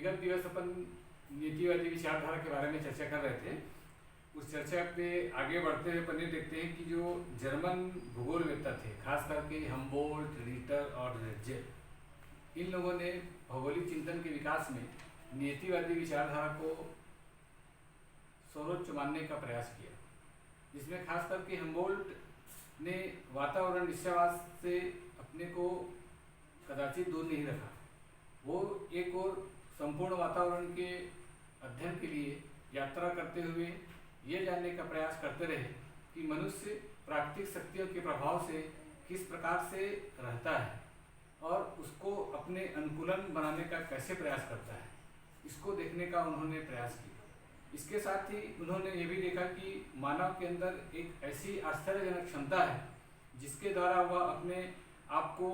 विगत दिवस अपन नीतिवादी विचारधारा के बारे में चर्चा कर रहे थे। उस चर्चा पे आगे बढ़ते हुए अपन ये देखते हैं कि जो जर्मन भूगोलवेत्ता थे, खास करके हम्बोल्ट, रिटर और रेटजेल, इन लोगों ने भौगोलिक चिंतन के विकास में नीतिवादी विचारधारा को सर्वोच्च मानने का प्रयास किया। जिसमें खास करके हम्बोल्ट ने वातावरण निश्चयवाद से अपने को कदाचित दूर नहीं रखा। वो एक और संपूर्ण वातावरण के अध्ययन के लिए यात्रा करते हुए ये जानने का प्रयास करते रहे कि मनुष्य प्राकृतिक शक्तियों के प्रभाव से किस प्रकार से रहता है और उसको अपने अनुकूलन बनाने का कैसे प्रयास करता है, इसको देखने का उन्होंने प्रयास किया। इसके साथ ही उन्होंने ये भी देखा कि मानव के अंदर एक ऐसी आश्चर्यजनक क्षमता है जिसके द्वारा वह अपने आप को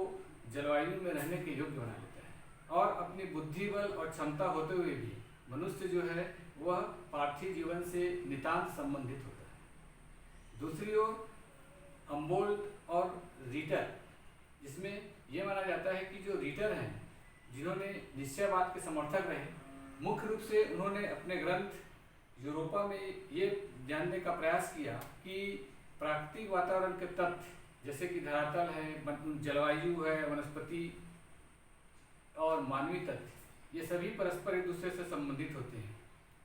जलवायु में रहने के योग्य बना लेता है और अपनी बुद्धि बल और क्षमता होते हुए भी मनुष्य जो है वह पार्थिव जीवन से नितांत संबंधित होता है। दूसरी ओर हम्बोल्ट और रीटर, जिसमें यह माना जाता है कि जो रीटर हैं, जिन्होंने निश्चयवाद के समर्थक रहे, मुख्य रूप से उन्होंने अपने ग्रंथ यूरोपा में ये जानने का प्रयास किया कि प्राकृतिक वातावरण के तथ्य जैसे कि धरातल है, जलवायु है, वनस्पति और मानवीय तथ्य, ये सभी परस्पर एक दूसरे से संबंधित होते हैं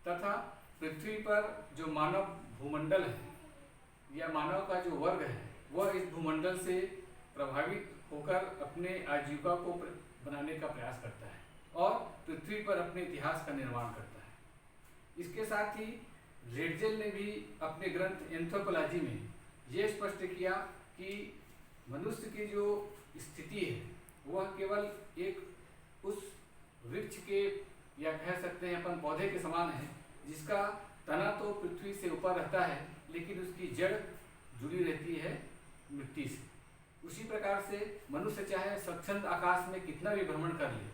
तथा पृथ्वी पर जो मानव भूमंडल है या मानव का जो वर्ग है वह इस भूमंडल से प्रभावित होकर अपने आजीविका को बनाने का प्रयास करता है और पृथ्वी पर अपने इतिहास का निर्माण करता है। इसके साथ ही रेटजेल ने भी अपने ग्रंथ एंथ्रोपोलॉजी में ये स्पष्ट किया कि मनुष्य की जो स्थिति है वह केवल एक उस वृक्ष के या कह सकते हैं अपन पौधे के समान है जिसका तना तो पृथ्वी से ऊपर रहता है लेकिन उसकी जड़ जुड़ी रहती है मिट्टी से। उसी प्रकार से मनुष्य चाहे स्वच्छंद आकाश में कितना भी भ्रमण कर ले,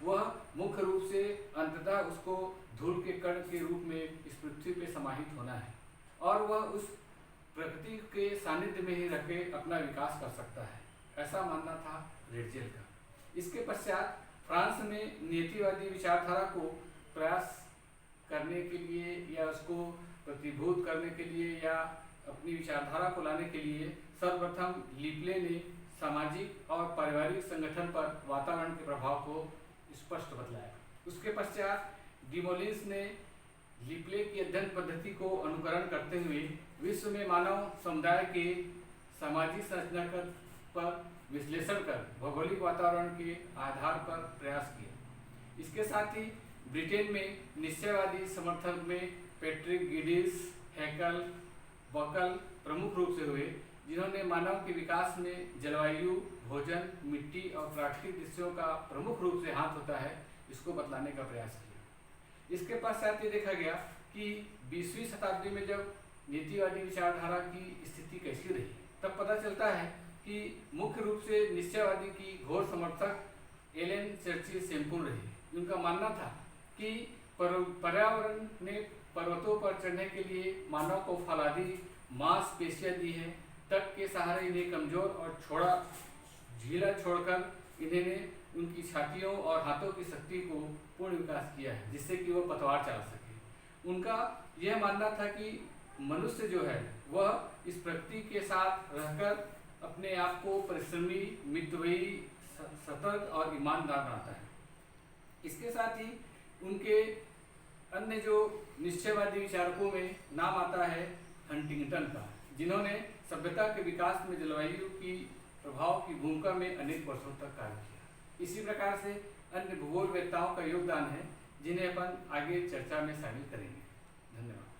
वह मुख्य रूप से अंततः उसको धूल के कण के रूप में इस पृथ्वी पे समाहित होना है और वह उस प्रकृति के सानिध्य में ही रह के अपना विकास कर सकता है, ऐसा मानना था रेटजेल का। इसके पश्चात फ्रांस में नीतिवादी विचारधारा को प्रयास करने के लिए या उसको प्रतिभूत करने के लिए या अपनी विचारधारा को लाने के लिए सर्वप्रथम लिपले ने सामाजिक और पारिवारिक संगठन पर वातावरण के प्रभाव को स्पष्ट बतलाया। उसके पश्चात डिमोलिन्स ने लिपले की अध्ययन पद्धति को अनुकरण करते हुए विश्व में मानव समुदाय के सामाजिक संरचना पर विश्लेषण कर भौगोलिक वातावरण के आधार पर प्रयास किया। इसके साथ ही ब्रिटेन में निश्चयवादी समर्थक में पैट्रिक गिडिस, हैकल, बकल प्रमुख रूप से हुए, जिन्होंने मानव के विकास में जलवायु, भोजन, मिट्टी और प्राकृतिक दृश्यों का प्रमुख रूप से हाथ होता है, इसको बतलाने का प्रयास किया। इसके पश्चात ये देखा गया कि 20वीं शताब्दी में जब नीतिवादी विचारधारा की स्थिति कैसी रही, तब पता चलता है कि मुख्य रूप से निश्चयवादी की घोर समर्थक एलेन चर्चिल सेम्पुल रही। उनका मानना था कि पर्यावरण ने पर्वतों पर चढ़ने के लिए मानव को फलादि मांसपेशियां दी है, तट के सहारे इन्हें कमजोर और ढीला छोड़कर इन्होंने उनकी छातियों और हाथों की शक्ति को पूर्ण विकास किया है जिससे कि वो पतवार चला सके। उनका यह मानना था कि मनुष्य जो है वह इस प्रकृति के साथ रहकर अपने आप को परिश्रमी, मितव्ययी, सतर्क और ईमानदार बनाता है। इसके साथ ही उनके अन्य जो निश्चयवादी विचारकों में नाम आता है हंटिंगटन का, जिन्होंने सभ्यता के विकास में जलवायु की प्रभाव की भूमिका में अनेक वर्षों तक कार्य किया। इसी प्रकार से अन्य भूगोलवेत्ताओं का योगदान है जिन्हें अपन आगे चर्चा में शामिल करेंगे। धन्यवाद।